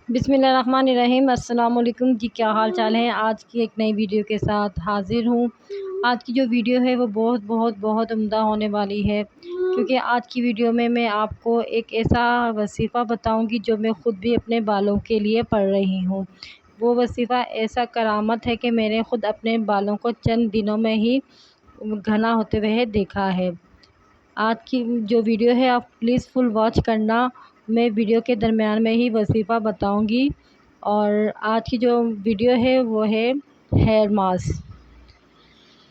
बिस्मिल्लाहिर्रहमानिर्रहीम। अस्सलाम वालेकुम जी, क्या हाल चाल है। आज की एक नई वीडियो के साथ हाज़िर हूँ। आज की जो वीडियो है वो बहुत बहुत बहुत उम्दा होने वाली है, क्योंकि आज की वीडियो में मैं आपको एक ऐसा वजीफ़ा बताऊँगी जो मैं ख़ुद भी अपने बालों के लिए पढ़ रही हूँ। वो वजीफ़ा ऐसा करामत है कि मैंने ख़ुद अपने बालों को चंद दिनों में ही घना होते हुए देखा है। आज की जो वीडियो है आप प्लीज़ फुल वॉच करना। मैं वीडियो के दरमियान में ही वजीफ़ा बताऊंगी। और आज की जो वीडियो है वो है हेयर मास्क।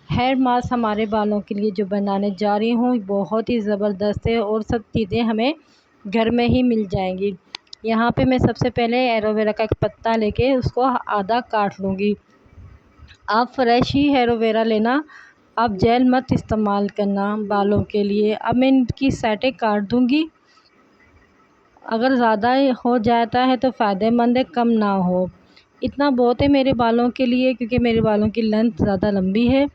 हेयर मास्क हमारे बालों के लिए जो बनाने जा रही हूँ बहुत ही ज़बरदस्त है और सब चीज़ें हमें घर में ही मिल जाएंगी। यहाँ पे मैं सबसे पहले एलोवेरा का एक पत्ता लेके उसको आधा काट लूँगी। आप फ्रेश ही एलोवेरा लेना, आप जेल मत इस्तेमाल करना बालों के लिए। अब मैं इनकी साइटें काट दूँगी। अगर ज़्यादा हो जाता है तो फ़ायदेमंद है, कम ना हो। इतना बहुत है मेरे बालों के लिए, क्योंकि मेरे बालों की लेंथ ज़्यादा लंबी है,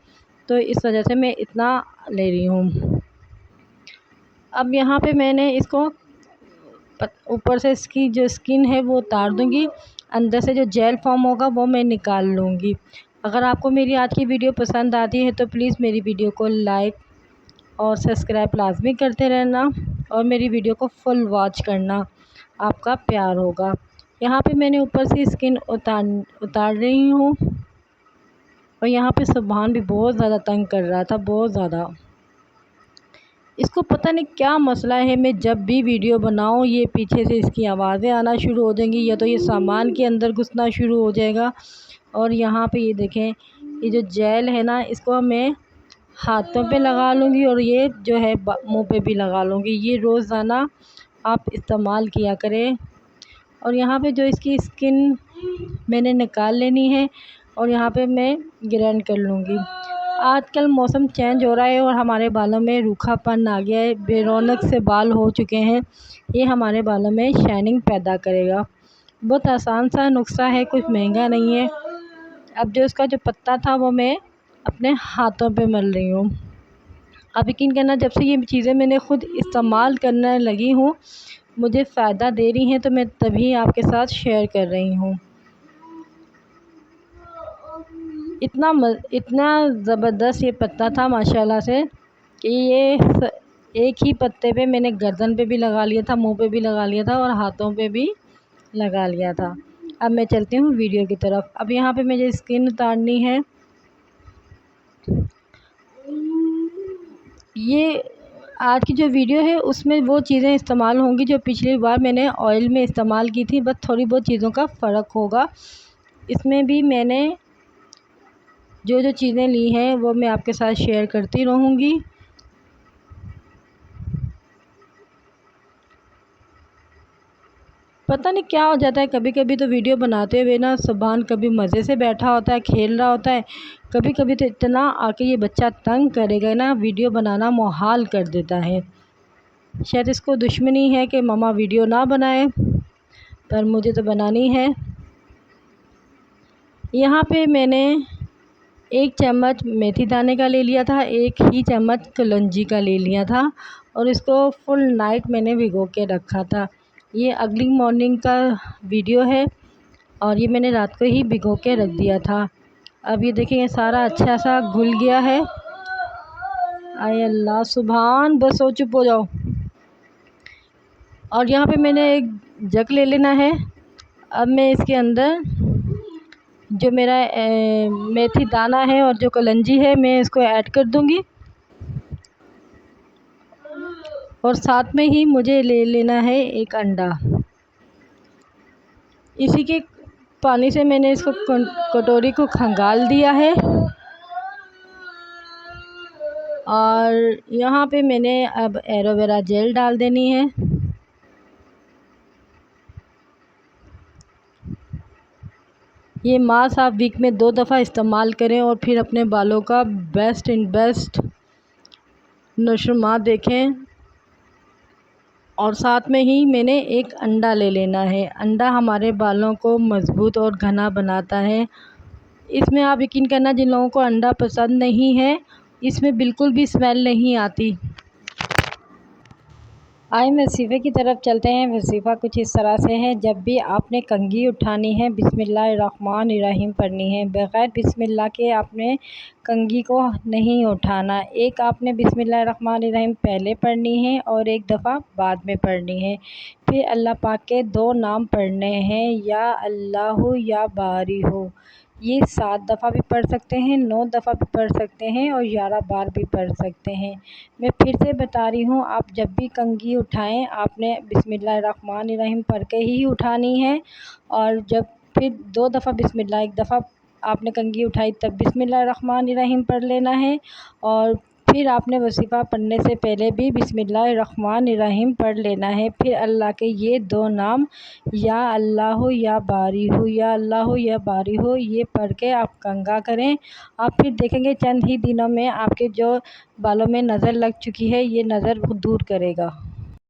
तो इस वजह से मैं इतना ले रही हूँ। अब यहाँ पे मैंने इसको ऊपर से इसकी जो स्किन है वो उतार दूँगी, अंदर से जो जेल फॉर्म होगा वो मैं निकाल लूँगी। अगर आपको मेरी आज की वीडियो पसंद आती है तो प्लीज़ मेरी वीडियो को लाइक और सब्सक्राइब लाजमी करते रहना और मेरी वीडियो को फुल वॉच करना, आपका प्यार होगा। यहाँ पे मैंने ऊपर से स्किन उतार रही हूँ। और यहाँ पे सुबहान भी बहुत ज़्यादा तंग कर रहा था, बहुत ज़्यादा। इसको पता नहीं क्या मसला है, मैं जब भी वीडियो बनाऊँ ये पीछे से इसकी आवाज़ें आना शुरू हो जाएंगी, या तो ये सामान के अंदर घुसना शुरू हो जाएगा। और यहाँ पे ये देखें, ये जो जेल है ना इसको मैं हाथों पे लगा लूँगी और ये जो है मुंह पे भी लगा लूँगी। ये रोज़ाना आप इस्तेमाल किया करें। और यहाँ पे जो इसकी स्किन मैंने निकाल लेनी है और यहाँ पे मैं ग्राइंड कर लूँगी। आजकल मौसम चेंज हो रहा है और हमारे बालों में रूखापन आ गया है, बेरौनक से बाल हो चुके हैं। ये हमारे बालों में शाइनिंग पैदा करेगा। बहुत आसान सा नुस्खा है, कुछ महंगा नहीं है। अब जो इसका जो पत्ता था वो मैं अपने हाथों पे मल रही हूँ। अब यकीन करना, जब से ये चीज़ें मैंने ख़ुद इस्तेमाल करने लगी हूँ मुझे फ़ायदा दे रही हैं, तो मैं तभी आपके साथ शेयर कर रही हूँ। इतना ज़बरदस्त ये पत्ता था माशाल्लाह से कि ये एक ही पत्ते पे मैंने गर्दन पे भी लगा लिया था, मुंह पे भी लगा लिया था और हाथों पे भी लगा लिया था। अब मैं चलती हूँ वीडियो की तरफ। अब यहाँ पे मुझे स्किन उतारनी है। ये आज की जो वीडियो है उसमें वो चीज़ें इस्तेमाल होंगी जो पिछली बार मैंने ऑयल में इस्तेमाल की थी, बस थोड़ी बहुत चीज़ों का फ़र्क होगा। इसमें भी मैंने जो जो चीज़ें ली हैं वो मैं आपके साथ शेयर करती रहूँगी। पता नहीं क्या हो जाता है, कभी कभी तो वीडियो बनाते हुए ना सुबहान कभी मज़े से बैठा होता है, खेल रहा होता है, कभी कभी तो इतना आके ये बच्चा तंग करेगा ना, वीडियो बनाना मुहाल कर देता है। शायद इसको दुश्मनी है कि मम्मा वीडियो ना बनाए, पर मुझे तो बनानी है। यहाँ पे मैंने 1 चम्मच मेथी दाने का ले लिया था, 1 ही चम्मच कलौंजी का ले लिया था और इसको फुल नाइट मैंने भिगो के रखा था। ये अगली मॉर्निंग का वीडियो है और ये मैंने रात को ही भिगो के रख दिया था। अब ये देखिए ये सारा अच्छा सा घुल गया है। आय अल्लाह सुभान, बस हो चुप हो जाओ। और यहाँ पे मैंने एक जग ले लेना है। अब मैं इसके अंदर जो मेरा मेथी दाना है और जो कलौंजी है मैं इसको ऐड कर दूँगी। और साथ में ही मुझे ले लेना है एक अंडा। इसी के पानी से मैंने इसको कटोरी को खंगाल दिया है। और यहाँ पे मैंने अब एलोवेरा जेल डाल देनी है। ये मास्क आप वीक में 2 दफ़ा इस्तेमाल करें और फिर अपने बालों का बेस्ट इन बेस्ट नशोनुमा देखें। और साथ में ही मैंने एक अंडा ले लेना है। अंडा हमारे बालों को मज़बूत और घना बनाता है। इसमें आप यकीन करना, जिन लोगों को अंडा पसंद नहीं है इसमें बिल्कुल भी स्मेल नहीं आती। आए वजीफ़े की तरफ चलते हैं। वजीफ़ा कुछ इस तरह से है, जब भी आपने कंघी उठानी है बिस्मिल्लाहिर्रहमानिर्रहीम पढ़नी है। बग़ैर बिस्मिल्लाह के आपने कंघी को नहीं उठाना। एक आपने बिस्मिल्लाहिर्रहमानिर्रहीम पहले पढ़नी है और एक दफ़ा बाद में पढ़नी है। फिर अल्लाह पाक के 2 नाम पढ़ने हैं, या अल्लाहु या बारी हो। ये 7 दफ़ा भी पढ़ सकते हैं, 9 दफ़ा भी पढ़ सकते हैं और 11 बार भी पढ़ सकते हैं। मैं फिर से बता रही हूँ, आप जब भी कंघी उठाएं आपने बिस्मिल्लाहिर्रहमानिर्रहीम पढ़ के ही उठानी है। और जब फिर 2 दफ़ा बिस्मिल्लाह, एक दफ़ा आपने कंघी उठाई तब बिस्मिल्लाहिर्रहमानिर्रहीम पढ़ लेना है, और फिर आपने वजीफ़ा पढ़ने से पहले भी बिस्मिल्लाहिर्रहमानिर्रहीम पढ़ लेना है। फिर अल्लाह के ये 2 नाम, या अल्लाहु या बारी हो, या अल्लाहु या बारी हो, ये पढ़ के आप कंघा करें। आप फिर देखेंगे चंद ही दिनों में आपके जो बालों में नज़र लग चुकी है, ये नज़र दूर करेगा।